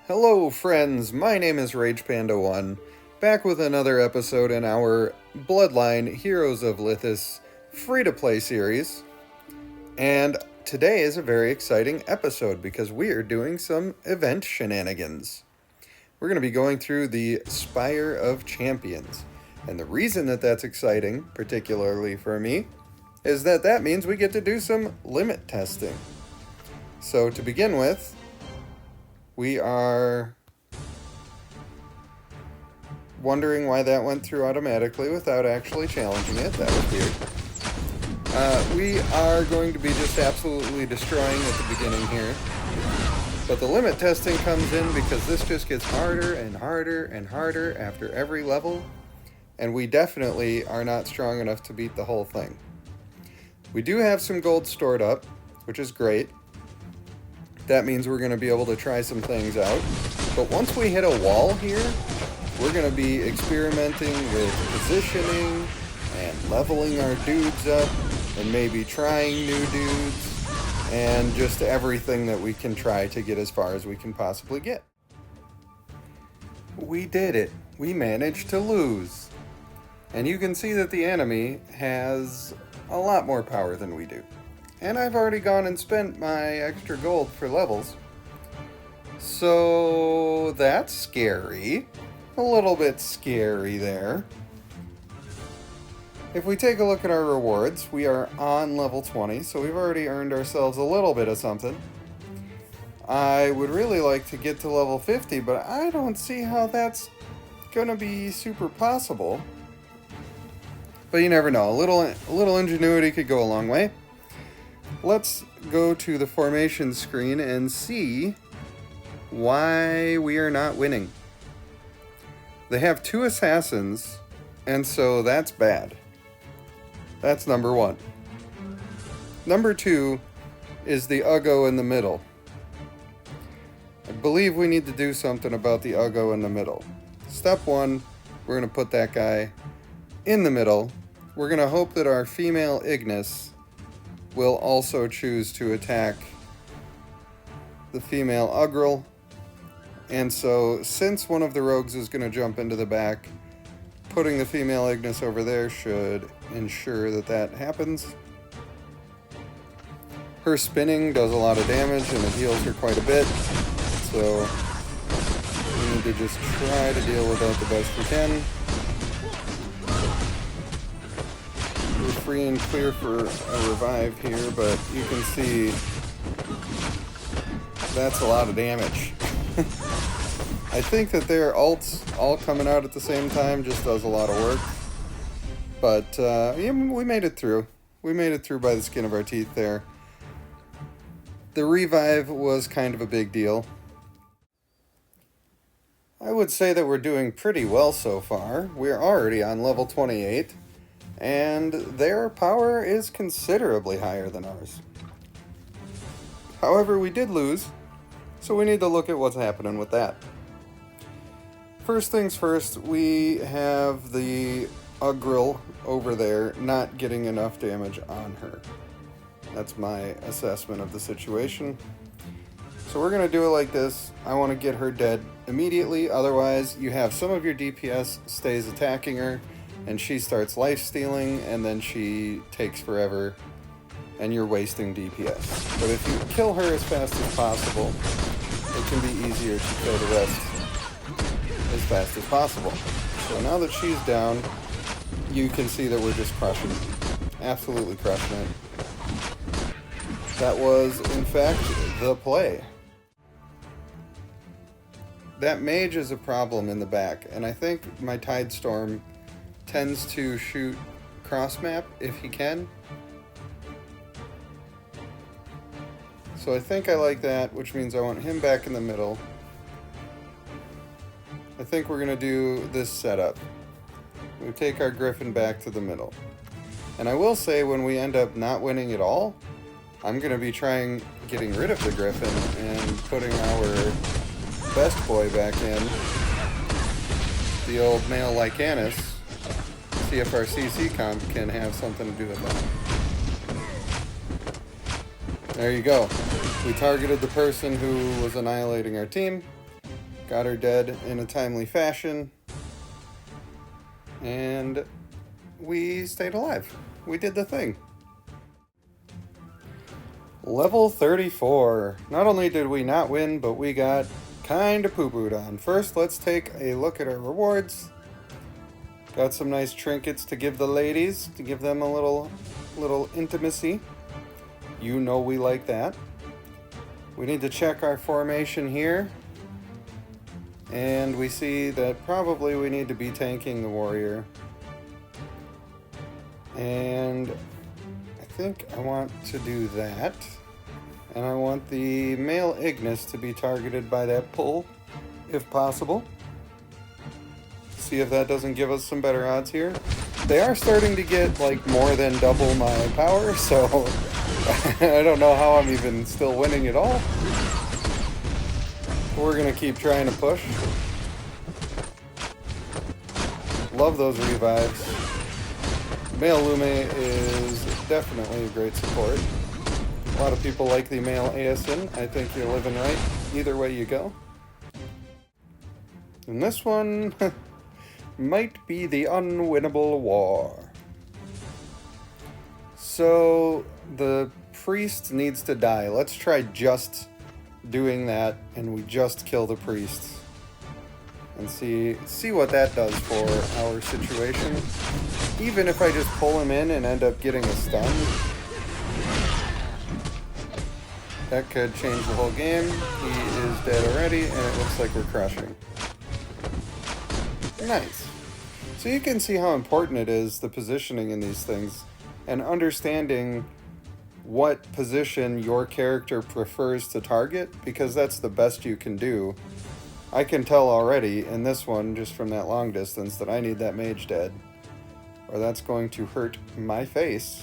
Hello friends, my name is RagePanda1, back with another episode in our Bloodline Heroes of Lithas free-to-play series. And today is a very exciting episode because we are doing some event shenanigans. We're going to be going through the Spire of Champions. And the reason that that's exciting, particularly for me, is that means we get to do some limit testing. So to begin with, we are wondering why that went through automatically without actually challenging it. That was weird. We are going to be just absolutely destroying at the beginning here. But the limit testing comes in because this just gets harder and harder and harder after every level. And we definitely are not strong enough to beat the whole thing. We do have some gold stored up, which is great. That means we're going to be able to try some things out. But once we hit a wall here, we're going to be experimenting with positioning and leveling our dudes up and maybe trying new dudes and just everything that we can try to get as far as we can possibly get. We did it. We managed to lose. And you can see that the enemy has a lot more power than we do. And I've already gone and spent my extra gold for levels. So that's scary. A little bit scary there. If we take a look at our rewards, we are on level 20, so we've already earned ourselves a little bit of something. I would really like to get to level 50, but I don't see how that's gonna be super possible. But you never know. A little ingenuity could go a long way. Let's go to the formation screen and see why we are not winning. They have 2 assassins, and so that's bad. That's number 1. Number 2 is the Uggo in the middle. I believe we need to do something about the Uggo in the middle. Step 1, we're going to put that guy in the middle. We're going to hope that our female Ignis will also choose to attack the female Ugrel. And so, since one of the rogues is going to jump into the back, putting the female Ignis over there should ensure that happens. Her spinning does a lot of damage and it heals her quite a bit. So, we need to just try to deal with that the best we can. We're free and clear for a revive here, but you can see that's a lot of damage. I think that their ults all coming out at the same time just does a lot of work. But yeah, we made it through. We made it through by the skin of our teeth there. The revive was kind of a big deal. I would say that we're doing pretty well so far. We're already on level 28. And their power is considerably higher than ours. However, we did lose, so we need to look at what's happening with that. First things first, we have the Ugrel over there not getting enough damage on her. That's my assessment of the situation. So we're going to do it like this. I want to get her dead immediately, otherwise you have some of your DPS stays attacking her, and she starts lifestealing, and then she takes forever, and you're wasting DPS. But if you kill her as fast as possible, it can be easier to kill the rest as fast as possible. So now that she's down, you can see that we're just crushing it. Absolutely crushing it. That was, in fact, the play. That mage is a problem in the back, and I think my Tidestorm tends to shoot cross map if he can. So I think I like that, which means I want him back in the middle. I think we're going to do this setup. We take our Griffin back to the middle. And I will say, when we end up not winning at all, I'm going to be trying getting rid of the Griffin and putting our best boy back in, the old male Lycanus. See if our CC comp can have something to do with that. There you go. We targeted the person who was annihilating our team, Got her dead in a timely fashion. And we stayed alive. We did the thing. Level 34. Not only did we not win, but we got kinda poo-pooed on. First, let's take a look at our rewards. Got some nice trinkets to give the ladies, to give them a little intimacy. You know we like that. We need to check our formation here. And we see that probably we need to be tanking the warrior. And I think I want to do that. And I want the male Ignis to be targeted by that pull, if possible. See if that doesn't give us some better odds here. They are starting to get like more than double my power, so I don't know how I'm even still winning at all. We're gonna keep trying to push. Love those revives. Male Lume is definitely a great support. A lot of people like the male ASN. I think you're living right either way you go. And this one might be the unwinnable war. So the priest needs to die. Let's try just doing that, and we just kill the priest. And see what that does for our situation. Even if I just pull him in and end up getting a stun, that could change the whole game. He is dead already, and it looks like we're crushing. Nice. So you can see how important it is, the positioning in these things, and understanding what position your character prefers to target, because that's the best you can do. I can tell already in this one, just from that long distance, that I need that mage dead, or that's going to hurt my face.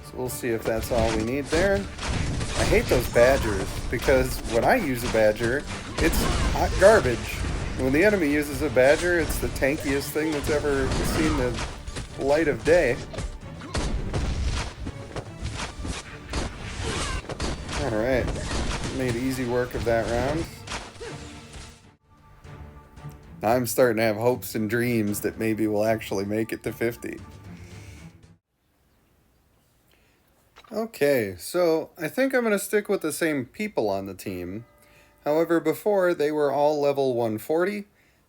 So we'll see if that's all we need there. I hate those badgers, because when I use a badger, it's hot garbage. And when the enemy uses a badger, it's the tankiest thing that's ever seen the light of day. Alright, made easy work of that round. I'm starting to have hopes and dreams that maybe we'll actually make it to 50. Okay, so I think I'm going to stick with the same people on the team. However, before they were all level 140,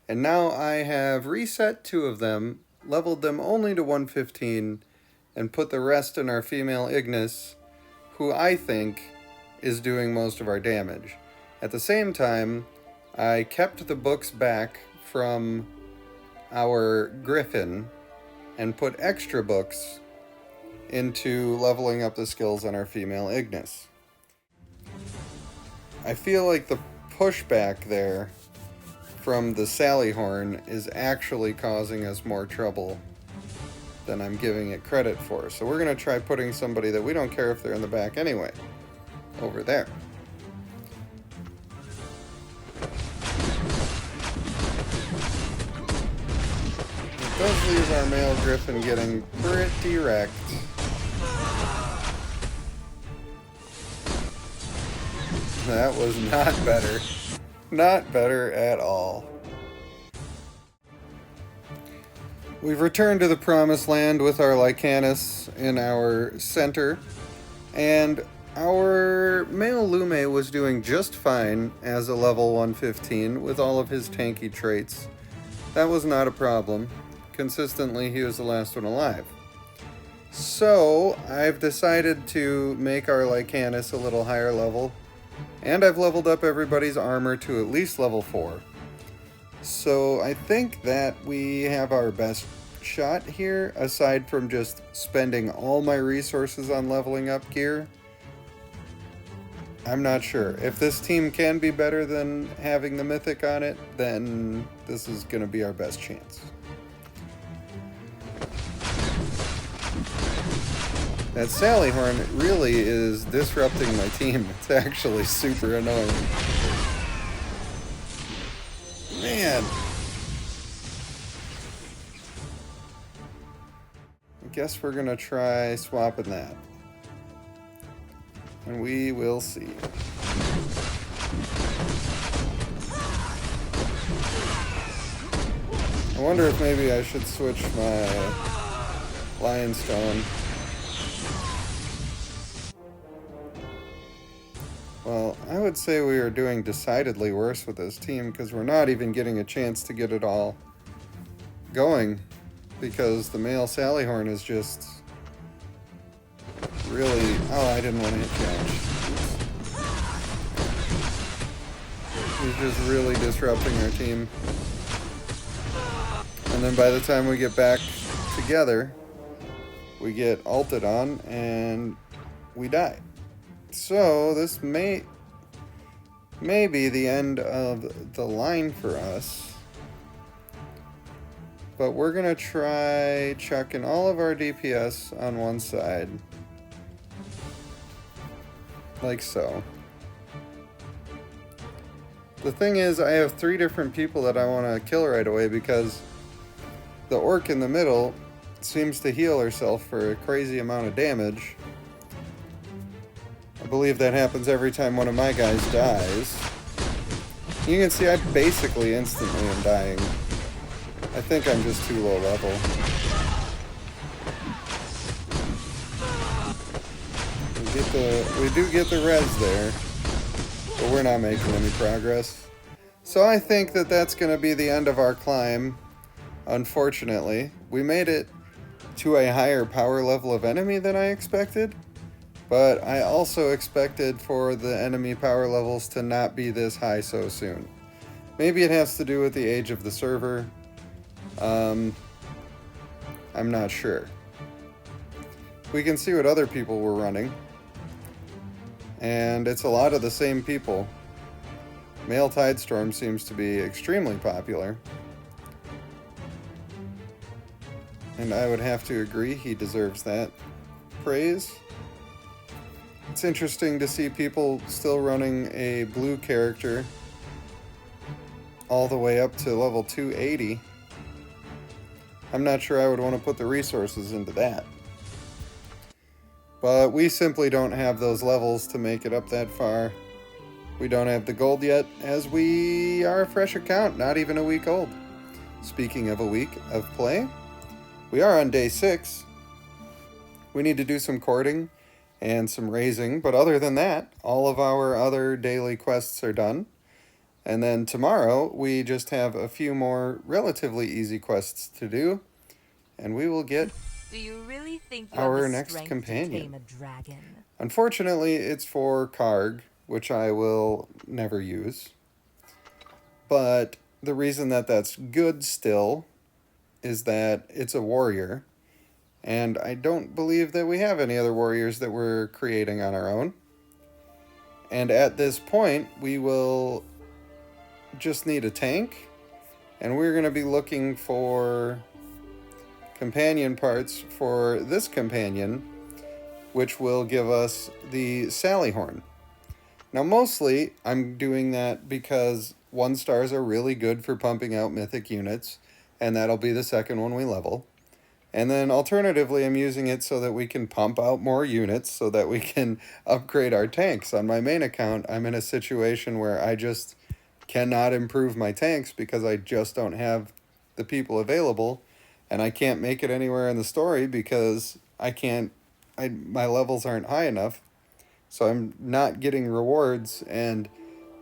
and now I have reset 2 of them, leveled them only to 115, and put the rest in our female Ignis, who I think is doing most of our damage. At the same time, I kept the books back from our Griffin and put extra books into leveling up the skills on our female Ignis. I feel like the pushback there from the Sally Horn is actually causing us more trouble than I'm giving it credit for. So we're going to try putting somebody that we don't care if they're in the back anyway over there. It does leave our male Griffin getting pretty wrecked. That was not better. Not better at all. We've returned to the Promised Land with our Lycanus in our center, and our male Lume was doing just fine as a level 115 with all of his tanky traits. That was not a problem. Consistently, he was the last one alive. So, I've decided to make our Lycanus a little higher level, and I've leveled up everybody's armor to at least level 4. So I think that we have our best shot here, aside from just spending all my resources on leveling up gear. I'm not sure. If this team can be better than having the Mythic on it, then this is going to be our best chance. That Sally Horn really is disrupting my team. It's actually super annoying. Man. I guess we're gonna try swapping that. And we will see. I wonder if maybe I should switch my Lion Stone. Well, I would say we are doing decidedly worse with this team because we're not even getting a chance to get it all going because the male Sallyhorn is just really... Oh, I didn't want to hit challenge. He's just really disrupting our team. And then by the time we get back together, we get ulted on and we die. So this may be the end of the line for us. But we're going to try chucking all of our DPS on one side. Like so. The thing is, I have 3 different people that I want to kill right away because the orc in the middle seems to heal herself for a crazy amount of damage. I believe that happens every time one of my guys dies. You can see I basically instantly am dying. I think I'm just too low level. We do get the res there, but we're not making any progress. So I think that that's going to be the end of our climb, unfortunately. We made it to a higher power level of enemy than I expected, but I also expected for the enemy power levels to not be this high so soon. Maybe it has to do with the age of the server. I'm not sure. We can see what other people were running. And it's a lot of the same people. Male Tidestorm seems to be extremely popular. And I would have to agree, he deserves that praise. It's interesting to see people still running a blue character all the way up to level 280. I'm not sure I would want to put the resources into that. But we simply don't have those levels to make it up that far. We don't have the gold yet, as we are a fresh account, not even a week old. Speaking of a week of play, we are on day 6. We need to do some courting and some raising, but other than that, all of our other daily quests are done. And then tomorrow, we just have a few more relatively easy quests to do, and we will get Do you really think you our have the next strength companion. to tame a dragon? Unfortunately, it's for Karg, which I will never use. But the reason that that's good still is that it's a warrior, and I don't believe that we have any other warriors that we're creating on our own. And at this point, we will just need a tank, and we're going to be looking for companion parts for this companion, which will give us the Sallyhorn. Now, mostly, I'm doing that because 1-stars are really good for pumping out mythic units, and that'll be the second one we level. And then, alternatively, I'm using it so that we can pump out more units so that we can upgrade our tanks. On my main account, I'm in a situation where I just cannot improve my tanks because I just don't have the people available, and I can't make it anywhere in the story because my levels aren't high enough. So I'm not getting rewards, and,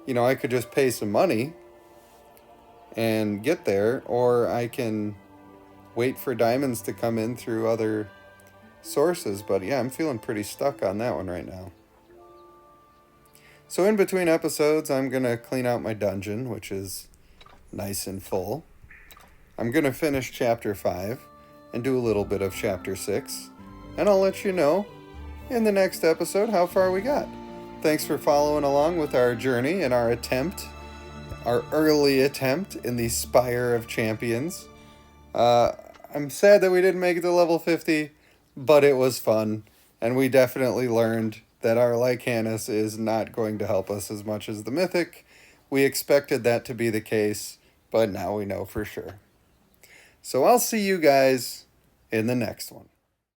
I could just pay some money and get there, or I can wait for diamonds to come in through other sources. But yeah, I'm feeling pretty stuck on that one right now. So in between episodes, I'm going to clean out my dungeon, which is nice and full. I'm going to finish Chapter 5 and do a little bit of Chapter 6, and I'll let you know in the next episode how far we got. Thanks for following along with our journey and our early attempt in the Spire of Champions. I'm sad that we didn't make it to level 50, but it was fun, and we definitely learned that our Lycanus is not going to help us as much as the Mythic. We expected that to be the case, but now we know for sure. So I'll see you guys in the next one.